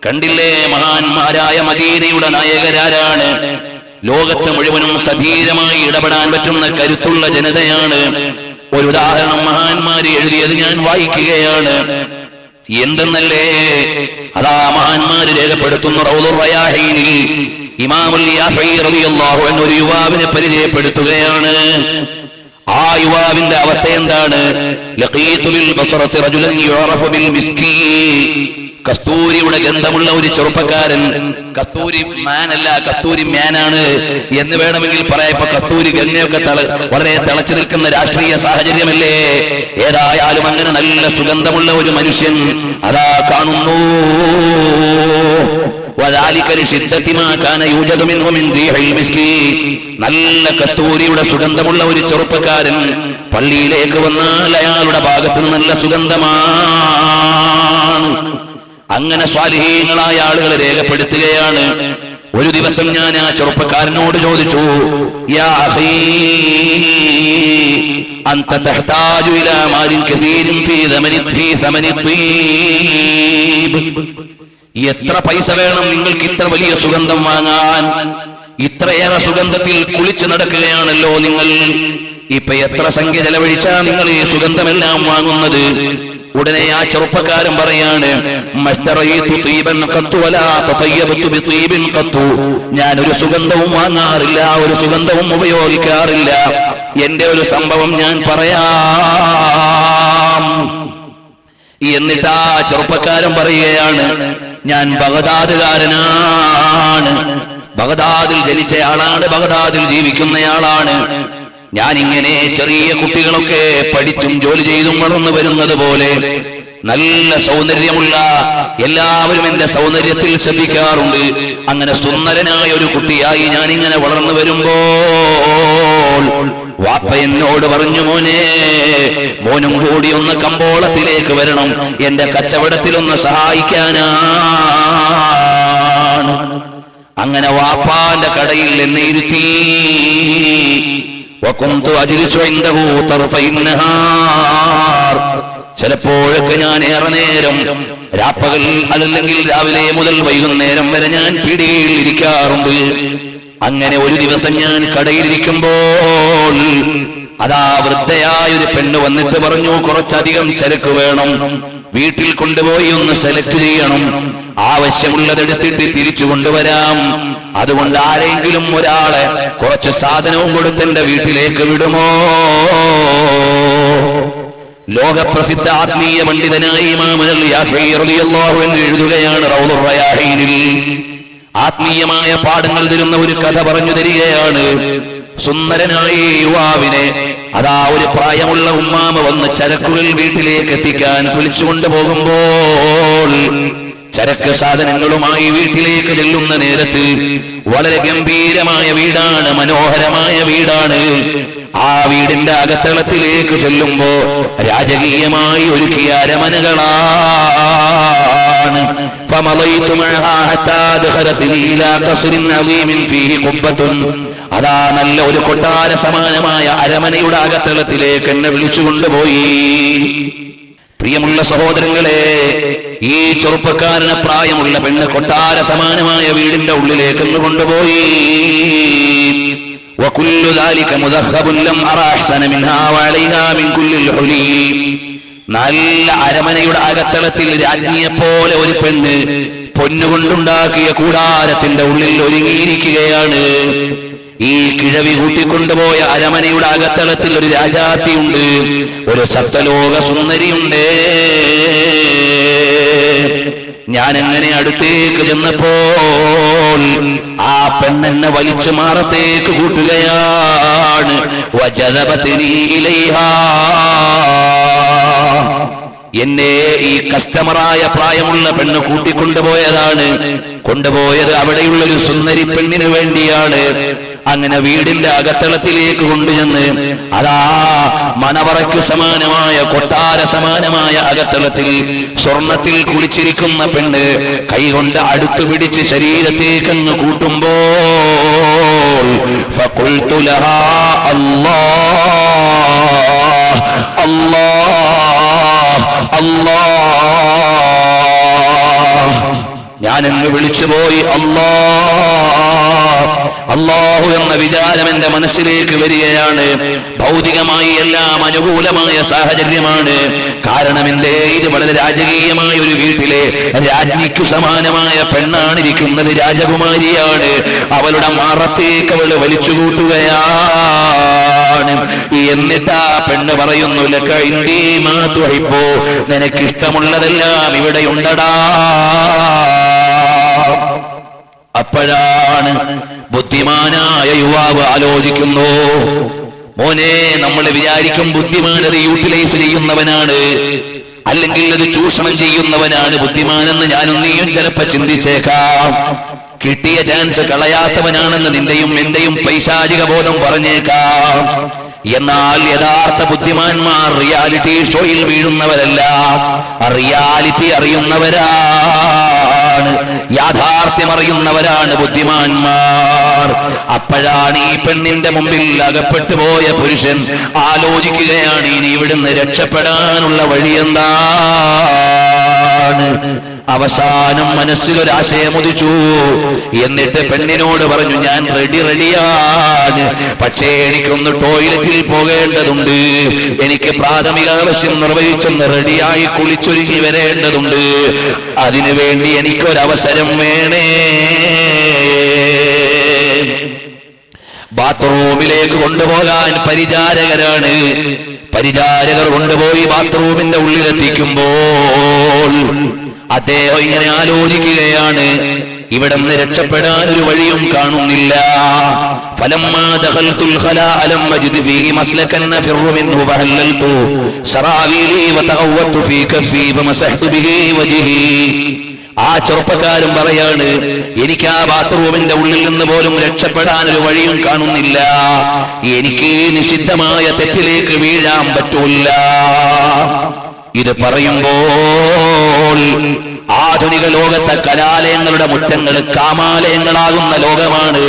കണ്ടില്ലേ മഹാന്മാരായ മദീനയുടെ നായകരാരാണ്? ലോകത്ത് മുഴുവനും സധീരമായി ഇടപെടാൻ പറ്റുന്ന കരുത്തുള്ള ജനതയാണ്. ഒരു ഉദാഹരണം മഹാന്മാര് എഴുതിയത് ഞാൻ വായിക്കുകയാണ്. എന്തെന്നല്ലേ, അതാ മഹാന്മാര് രേഖപ്പെടുത്തുന്ന റൗദുർ റയാഹീനിൽ ഇമാമുൽ യാഫഈ റളിയല്ലാഹു അൻഹു ഒരു യുവാവിനെ പരിചയപ്പെടുത്തുകയാണ്. ആ യുവാവിന്റെ അവസ്ഥ എന്താണ്? ലഖീതു ബിൽ ബസ്റത്തി റജുലൻ യുറഫു ബിൽ മിസ്കി. കസ്തൂരിയുടെ ഗന്ധമുള്ള ഒരു ചെറുപ്പക്കാരൻ. കസ്തൂരി മാനല്ല, കസ്തൂരി മ്യാനാണ് എന്ന് വേണമെങ്കിൽ പറയാം. ഇപ്പൊ കസ്തൂരി ഗംഗയൊക്കെ വളരെ തിളച്ചു നിൽക്കുന്ന രാഷ്ട്രീയ സാഹചര്യമല്ലേ. ഏതായാലും അങ്ങനെ നല്ല സുഗന്ധമുള്ള ഒരു മനുഷ്യൻ അതാ കാണുന്നു. നല്ല കസ്തൂരിയുടെ സുഗന്ധമുള്ള ഒരു ചെറുപ്പക്കാരൻ പള്ളിയിലേക്ക് വന്നാൽ അയാളുടെ ഭാഗത്ത് നല്ല സുഗന്ധമാണ്. അങ്ങനെ സ്വാലിഹീങ്ങളായ ആളുകളെ രേഖപ്പെടുത്തുകയാണ്. ഒരു ദിവസം ഞാൻ ആ ചെറുപ്പക്കാരനോട് ചോദിച്ചു, യാ അഖീ അൻത തഹ്താജു ഇലാ മാലിൻ കസീരിൻ ഫീ സമനി തീബ്. എത്ര പൈസ വേണം നിങ്ങൾക്ക് ഇത്ര വലിയ സുഗന്ധം വാങ്ങാൻ? ഇത്രയേറെ സുഗന്ധത്തിൽ കുളിച്ചു നടക്കുകയാണല്ലോ നിങ്ങൾ. ഇപ്പൊ എത്ര സംഖ്യ ചെലവഴിച്ചാ നിങ്ങൾ ഈ സുഗന്ധമെല്ലാം വാങ്ങുന്നത്? ഉടനെ ആ ചെറുപ്പക്കാരൻ പറയാണ്, ഞാൻ ഒരു സുഗന്ധവും വാങ്ങാറില്ല, ഒരു സുഗന്ധവും ഉപയോഗിക്കാറില്ല. എന്റെ ഒരു സംഭവം ഞാൻ പറയാം. എന്നിട്ട് ആ ചെറുപ്പക്കാരൻ പറയുകയാണ്, ഞാൻ ബഗ്ദാദുകാരനാണ്, ബഗ്ദാദിൽ ജനിച്ചയാളാണ്, ബഗ്ദാദിൽ ജീവിക്കുന്നയാളാണ്. ഞാനിങ്ങനെ ചെറിയ കുട്ടികളൊക്കെ പഠിച്ചും ജോലി ചെയ്തും വളർന്നു വരുന്നത് പോലെ നല്ല സൗന്ദര്യമുള്ള എല്ലാവരും എന്റെ സൗന്ദര്യത്തിൽ ശ്രദ്ധിക്കാറുണ്ട്. അങ്ങനെ സുന്ദരനായ ഒരു കുട്ടിയായി ഞാനിങ്ങനെ വളർന്നു വരുമ്പോൾ വാപ്പ എന്നോട് പറഞ്ഞു, മോനും കൂടി ഒന്ന് കമ്പോളത്തിലേക്ക് വരണം, എന്റെ കച്ചവടത്തിലൊന്ന് സഹായിക്കാനാണ്. അങ്ങനെ വാപ്പാന്റെ കടയിൽ എന്നെ ഇരുത്തി. ചിലപ്പോഴൊക്കെ ഞാൻ ഏറെ നേരം രാപ്പകൽ അതല്ലെങ്കിൽ രാവിലെ മുതൽ വൈകുന്നേരം വരെ ഞാൻ പീടികയിൽ ഇരിക്കാറുണ്ട്. അങ്ങനെ ഒരു ദിവസം ഞാൻ കടയിലിരിക്കുമ്പോൾ അതാ വൃദ്ധയായ ഒരു പെണ്ണ് വന്നിട്ട് പറഞ്ഞു, കുറച്ചധികം ചരക്ക് വേണം, വീട്ടിൽ കൊണ്ടുപോയി ഒന്ന് സെലക്ട് ചെയ്യണം, ആവശ്യമുള്ളതെടുത്തിട്ട് തിരിച്ചു കൊണ്ടുവരാം. അതുകൊണ്ട് ആരെങ്കിലും ഒരാളെ കുറച്ച് സാധനവും കൊടുത്ത് എന്റെ വീട്ടിലേക്ക് വിടുമോ? ലോകപ്രസിദ്ധ ആത്മീയ പണ്ഡിതനായ ഇമാമുൽ യാഫഈ റളിയല്ലാഹു അൻഹു എഴുതുകയാണ് റൗദുർ റയാഹീനിൽ. ആത്മീയമായ പാഠങ്ങൾ തരുന്ന ഒരു കഥ പറഞ്ഞു തരികയാണ്. സുന്ദരനായ യുവാവിനെ അതാ ഒരു പ്രായമുള്ള ഉമ്മാമ വന്ന് ചരക്കുകൾ വീട്ടിലേക്ക് എത്തിക്കാൻ വിളിച്ചുകൊണ്ട് പോകുമ്പോൾ ചരക്ക് സാധനങ്ങളുമായി വീട്ടിലേക്ക് ചെല്ലുന്ന നേരത്ത് വളരെ ഗംഭീരമായ വീടാണ്, മനോഹരമായ വീടാണ്. ആ വീടിന്റെ അകത്തളത്തിലേക്ക് ചെല്ലുമ്പോ രാജകീയമായി ഒരുക്കിയ അരമനകളാണ്. അതാ നല്ല ഒരു കൊട്ടാര സമാനമായ അരമനയുടെ അകത്തളത്തിലേക്ക് എന്നെ വിളിച്ചുകൊണ്ടുപോയി. പ്രിയമുള്ള സഹോദരങ്ങളെ, ഈ ചെറുപ്പക്കാരന് പ്രായമുള്ള പെണ്ണ് കൊട്ടാര സമാനമായ വീടിന്റെ ഉള്ളിലേക്ക് കൊണ്ടുപോയി. നല്ല അരമനയുടെ അകത്തളത്തിൽ രാജ്ഞിയെപ്പോലെ ഒരു പെണ്ണ് പൊന്നുകൊണ്ടുണ്ടാക്കിയ കൂടാരത്തിന്റെ ഉള്ളിൽ ഒരുങ്ങിയിരിക്കുകയാണ്. ഈ കിഴവി കൂട്ടിക്കൊണ്ടുപോയ അരമനയുടെ അകത്തളത്തിൽ ഒരു രാജാത്തിയുണ്ട്, ഒരു സപ്തലോക സുന്ദരിയുണ്ട്. ഞാൻ എങ്ങനെ അടുത്തേക്ക് ചെന്നപ്പോൾ ആ പെണ്ണെന്നെ വലിച്ചു മാറത്തേക്ക് കൂട്ടുകയാണ്. വജദബത്നി ഇലൈഹാ, എന്നെ ഈ കസ്റ്റമറായ പ്രായമുള്ള പെണ്ണ് കൂട്ടിക്കൊണ്ടുപോയതാണ്. കൊണ്ടുപോയത് അവിടെയുള്ള ഒരു സുന്ദരി പെണ്ണിന് വേണ്ടിയാണ്. അങ്ങനെ വീടിന്റെ അകത്തളത്തിലേക്ക് കൊണ്ടുചെന്ന് അതാ മണവറയ്ക്ക് സമാനമായ കൊട്ടാര സമാനമായ അകത്തളത്തിൽ സ്വർണത്തിൽ കുളിച്ചിരിക്കുന്ന പെണ്ണ് കൈകൊണ്ട് അടുത്തു പിടിച്ച് ശരീരത്തേക്കങ്ങ് കൂട്ടുമ്പോൾ ഫഖുൽതു ലഹാ അല്ലാഹ് അല്ലാഹ് അല്ലാഹ്. ഞാനങ്ങ് വിളിച്ചുപോയി. അല്ലാഹു എന്ന വിചാരം എന്റെ മനസ്സിലേക്ക് വരികയാണ്. ഭൗതികമായി എല്ലാം അനുകൂലമായ സാഹചര്യമാണ്. കാരണം എന്തേ, ഇത് വളരെ രാജകീയമായ ഒരു വീട്ടിലെ രാജ്ഞിക്കു സമാനമായ പെണ്ണാണിരിക്കുന്നത്, രാജകുമാരിയാണ്. അവളുടെ മാറത്തേക്ക് അവൾ വലിച്ചുകൂട്ടുകയാണ്. എന്നിട്ട് ആ പെണ്ണ് പറയുന്നു, ലക ഇന്ദീ മാ തുഹിബ്ബു, നിനക്കിഷ്ടമുള്ളതെല്ലാം ഇവിടെ ഉണ്ടടാ. അപ്പോഴാണ് ബുദ്ധിമാനായ യുവാവ് ആലോചിക്കുന്നു, മോനെ, നമ്മൾ വിചാരിക്കും ബുദ്ധിമാനത് യൂട്ടിലൈസ് ചെയ്യുന്നവനാണ്, അല്ലെങ്കിൽ അത് ചൂഷണം ചെയ്യുന്നവനാണ് ബുദ്ധിമാനെന്ന് ഞാനും നീയും ചിലപ്പോ ചിന്തിച്ചേക്കാം. കിട്ടിയ ചാൻസ് കളയാത്തവനാണെന്ന് നിന്റെയും എന്റെയും പൈശാചിക ബോധം പറഞ്ഞേക്കാം. എന്നാൽ യഥാർത്ഥ ബുദ്ധിമാന്മാർ റിയാലിറ്റി ഷോയിൽ വീഴുന്നവരല്ല, റിയാലിറ്റി അറിയുന്നവരാണ്, യാഥാർത്ഥ്യം അറിയുന്നവരാണ് ബുദ്ധിമാന്മാർ. അപ്പോഴാണ് ഈ പെണ്ണിന്റെ മുമ്പിൽ അകപ്പെട്ടു പോയ പുരുഷൻ ആലോചിക്കുകയാണ്, ഇനി ഇവിടുന്ന് രക്ഷപ്പെടാനുള്ള വഴിയെന്താണ്. അവസാനം മനസ്സിലൊരാശയമുദിച്ചു. എന്നിട്ട് പെണ്ണിനോട് പറഞ്ഞു, ഞാൻ റെഡിയാണ്, പക്ഷേ എനിക്കൊന്ന് ടോയ്ലറ്റിൽ പോകേണ്ടതുണ്ട്, എനിക്ക് പ്രാഥമിക ആവശ്യം നിർവഹിച്ചൊന്ന് റെഡിയായി കുളിച്ചൊരുങ്ങി വരേണ്ടതുണ്ട്, അതിനുവേണ്ടി എനിക്കൊരവസരം വേണേ. ബാത്റൂമിലേക്ക് കൊണ്ടുപോകാൻ പരിചാരകരാണ്. പരിചാരകർ കൊണ്ടുപോയി ബാത്റൂമിന്റെ ഉള്ളിലെത്തിക്കുമ്പോൾ അദ്ദേഹം ഇങ്ങനെ ആലോചിക്കുകയാണ്, ഇവിടെ നിന്ന് രക്ഷപ്പെടാൻ ഒരു വഴിയും കാണുന്നില്ല. ഫലമ്മാ ദഖൽതുൽ ഖലാഅ ലം അജിദ് ഫീഹി മസ്ലകൻ അഫിറു മിൻഹു ഫഹല്ലൽതു സറാവീലി വതഗവ്വതു ഫീ കഫീ ഫമസഹ്തു ബിഹി വജ്ഹി. ആ ചെറുപ്പക്കാരൻ പറയാണ്, എനിക്ക് ആ ബാത്റൂമിന്റെ ഉള്ളിൽ നിന്ന് പോലും രക്ഷപ്പെടാൻ ഒരു വഴിയും കാണുന്നില്ല, എനിക്ക് നിഷിദ്ധമായ തെറ്റിലേക്ക് വീഴാൻ പറ്റൂല. ഇത് പറയുമ്പോൾ ആധുനിക ലോകത്തെ കലാലയങ്ങളുടെ മുറ്റങ്ങൾ കാമാലയങ്ങളാകുന്ന ലോകമാണ്.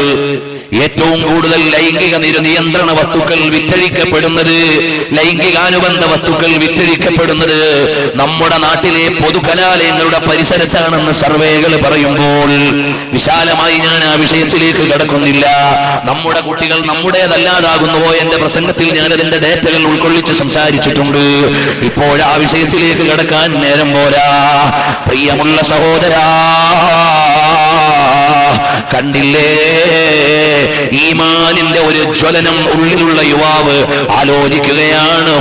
ഏറ്റവും കൂടുതൽ ലൈംഗിക നിയന്ത്രണ വസ്തുക്കൾ വിറ്റഴിക്കപ്പെടുന്നത്, ലൈംഗികാനുബന്ധ വസ്തുക്കൾ വിറ്റഴിക്കപ്പെടുന്നത് നമ്മുടെ നാട്ടിലെ പൊതുകലാലയങ്ങളുടെ പരിസരത്താണെന്ന് സർവേകൾ പറയുമ്പോൾ, വിശാലമായി ഞാൻ ആ വിഷയത്തിലേക്ക് കടക്കുന്നില്ല. നമ്മുടെ കുട്ടികൾ നമ്മുടേതല്ലാതാകുന്നുവോ? എന്റെ പ്രസംഗത്തിൽ ഞാൻ അതിന്റെ ഡേറ്റകൾ ഉൾക്കൊള്ളിച്ച് സംസാരിച്ചിട്ടുണ്ട്. ഇപ്പോൾ ആ വിഷയത്തിലേക്ക് കടക്കാൻ നേരം പോരാ. പ്രിയമുള്ള സഹോദരാ, കണ്ടില്ലേ ഈമാനിന്റെ ഒരു ജ്വലനം ഉള്ളിലുള്ള യുവാവ് ആലോചിക്കുകയാണ്,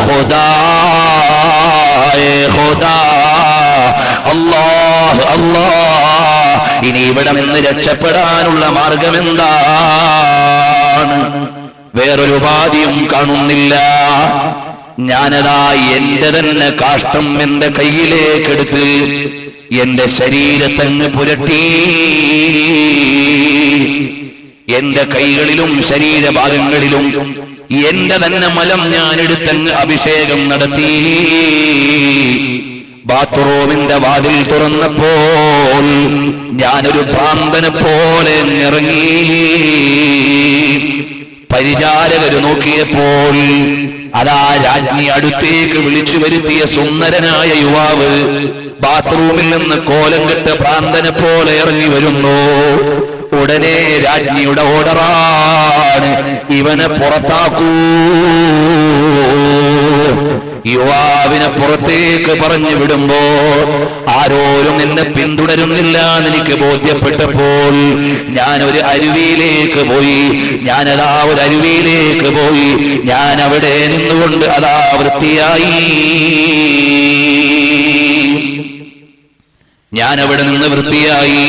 അല്ലാഹ് അല്ലാഹ്, ഇനി ഇവിടെ നിന്ന് രക്ഷപ്പെടാനുള്ള മാർഗമെന്താണ്? വേറൊരു ഉപാധിയും കാണുന്നില്ല. ഞാനതാ എന്റെ തന്നെ കാഷ്ടം എന്റെ കയ്യിലേക്കെടുത്ത് എന്റെ ശരീരത്തങ്ങ് പുരട്ടി, എന്റെ കൈകളിലും ശരീരഭാഗങ്ങളിലും എന്റെ തന്നെ മലം ഞാൻ എടുത്തങ്ങ് അഭിഷേകം നടത്തി. ബാത്റൂമിന്റെ വാതിൽ തുറന്നപ്പോൾ ഞാനൊരു ഭ്രാന്തനെ പോലെ ഇറങ്ങി. പരിചാരകര് നോക്കിയപ്പോൾ അതാ രാജ്ഞി അടുത്തേക്ക് വിളിച്ചു വരുത്തിയ സുന്ദരനായ യുവാവ് ബാത്റൂമിൽ നിന്ന് കോലം കെട്ട് ഭ്രാന്തനെ പോലെ ഇറങ്ങി വരുന്നു. ഉടനെ രാജ്ഞിയുടെ ഓർഡറാണ്, ഇവനെ പുറത്താക്കൂ. യുവാവിനെ പുറത്തേക്ക് പറഞ്ഞു വിടുമ്പോ ആരോരും എന്നെ പിന്തുടരുന്നില്ല എന്ന് എനിക്ക് ബോധ്യപ്പെട്ടപ്പോൾ ഞാനൊരു അരുവിയിലേക്ക് പോയി. ഞാനതാ ഒരു അരുവിയിലേക്ക് പോയി. ഞാൻ അവിടെ നിന്നുകൊണ്ട് അതാ വൃത്തിയായി. ഞാൻ അവിടെ നിന്ന് വൃത്തിയായി.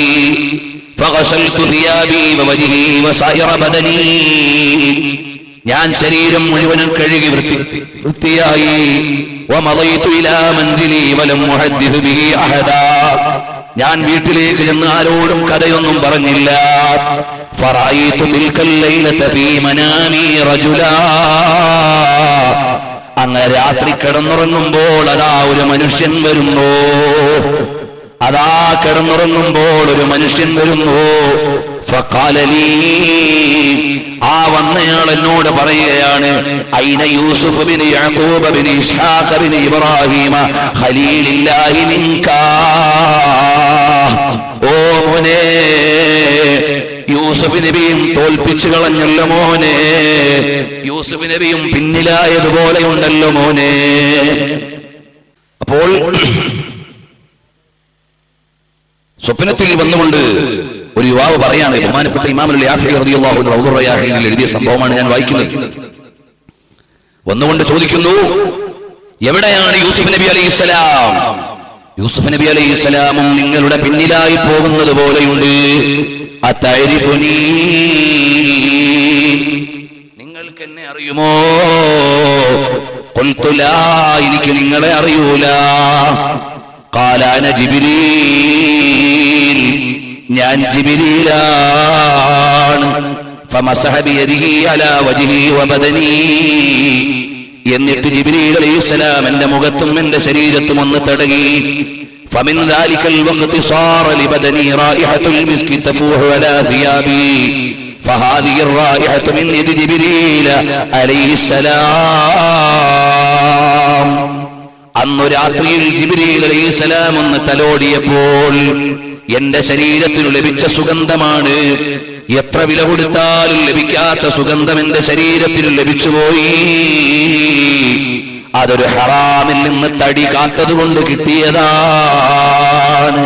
فغسلت ثيابي ووجهي وسائر بدني. ഞാൻ ശരീരം മുഴുവനും കഴുകി വൃത്തിയായി. ومضيت إلى منزلي ولم أحدث به أحدا. ഞാൻ വീട്ടിലേക്ക് ചെന്ന് ആരോടും കഥയൊന്നും പറഞ്ഞില്ല. فرأيت تلك الليلة في منامي رجلا. അങ്ങനെ രാത്രി കിടന്നുറങ്ങുമ്പോൾ അതാ ഒരു മനുഷ്യൻ വരുന്നു. അതാ കിടന്നുറങ്ങുമ്പോൾ ഒരു മനുഷ്യൻ വരുന്നു. ഫഖാലലി, ആ വന്നയാൾ എന്നോട് പറയുകയാണ്, ഐന യൂസുഫ് ബിൻ യഅഖൂബ് ബിൻ ഇസ്ഹാഖ് ബിൻ ഇബ്രാഹിം ഖലീലില്ലാഹി മിൻകാ. ഓ മോനെ, യൂസുഫ് നബിയും തോൽപ്പിച്ചു കളഞ്ഞല്ലോ മോനെ, യൂസുഫ് നബിയും പിന്നിലായതുപോലെ ഉണ്ടല്ലോ മോനെ. അപ്പോൾ സ്വപ്നത്തിൽ വന്നുകൊണ്ട് ഒരു യുവാവ് പറയാണ്, ബഹുമാനപ്പെട്ട ഇമാമുൽ യാഫി റളിയല്ലാഹു അൻഹു റൗദുർ റയാഹീനിൽ എഴുതിയ സംഭവമാണ് ഞാൻ വായിക്കുന്നത്. വന്നുകൊണ്ട് ചോദിക്കുന്നു, എവിടെയാണ് യൂസുഫ് നബി അലൈഹിസ്സലാം? യൂസുഫ് നബി അലൈഹിസ്സലാമും നിങ്ങളുടെ പിന്നിലായി പോകുന്നത് പോലെയുണ്ട്. അതഅരിഫുനീ, നിങ്ങൾക്ക് എന്നെ അറിയുമോ? ഖുൽതു ലാ, എനിക്ക് നിങ്ങളെ അറിയൂല. ഖാല അന ജിബ്രീൽ, ഞാൻ ജിബ്രീലാണ്. ഫമസഹ ബിയദിഹി അലാ വജ്ഹി വബദനി, എന്നിട്ട് ജിബ്രീൽ അലൈഹിസ്സലാം എന്റെ മുഖത്തും എന്റെ ശരീരത്തും ഒന്ന് തടകി. فمن ذلك الوقت صار لبدني رائحة المسك تفوح على ثيابي فهذه الرائحة من يد جبريل عليه السلام. അന്നു രാത്രിയിൽ ജിബ്രീൽ അലൈഹിസ്സലാം ഒന്ന് തലോടിയപ്പോൾ എന്റെ ശരീരത്തിന് ലഭിച്ച സുഗന്ധമാണ്. എത്ര വില കൊടുത്താലും ലഭിക്കാത്ത സുഗന്ധം എന്റെ ശരീരത്തിന് ലഭിച്ചുപോയി. അതൊരു ഹറാമിൽ നിന്ന് തടി കാത്തതുകൊണ്ട് കിട്ടിയതാണ്.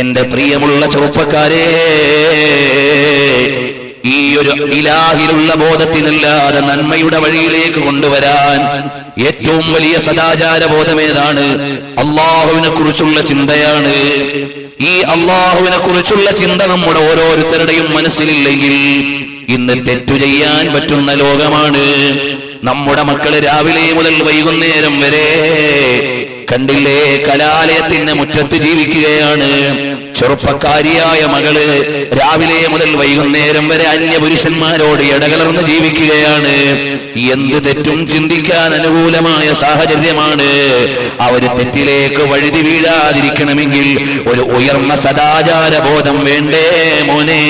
എന്റെ പ്രിയമുള്ള ചെറുപ്പക്കാരെ, ഈ ഒരു ഇലാഹിലുള്ള ബോധത്തിനല്ലാതെ നന്മയുടെ വഴിയിലേക്ക് കൊണ്ടുവരാൻ ഏറ്റവും വലിയ സദാചാര ബോധമേതാണ്? അള്ളാഹുവിനെ കുറിച്ചുള്ള ചിന്തയാണ്. ഈ അള്ളാഹുവിനെ കുറിച്ചുള്ള ചിന്ത നമ്മുടെ ഓരോരുത്തരുടെയും മനസ്സിലില്ലെങ്കിൽ ഇന്ന് തെറ്റു ചെയ്യാൻ പറ്റുന്ന ലോകമാണ്. നമ്മുടെ മക്കള് രാവിലെ മുതൽ വൈകുന്നേരം വരെ കണ്ടില്ലേ, കലാലയത്തിന്റെ മുറ്റത്ത് ജീവിക്കുകയാണ്. ചെറുപ്പക്കാരിയായ മകള് രാവിലെ മുതൽ വൈകുന്നേരം വരെ അന്യപുരുഷന്മാരോട് ഇടകലർന്ന് ജീവിക്കുകയാണ്. എന്ത് തെറ്റും ചിന്തിക്കാൻ അനുകൂലമായ സാഹചര്യമാണ്. അവര് തെറ്റിലേക്ക് വഴുതി വീഴാതിരിക്കണമെങ്കിൽ ഒരു ഉയർന്ന സദാചാര ബോധം വേണ്ടേ മോനെ?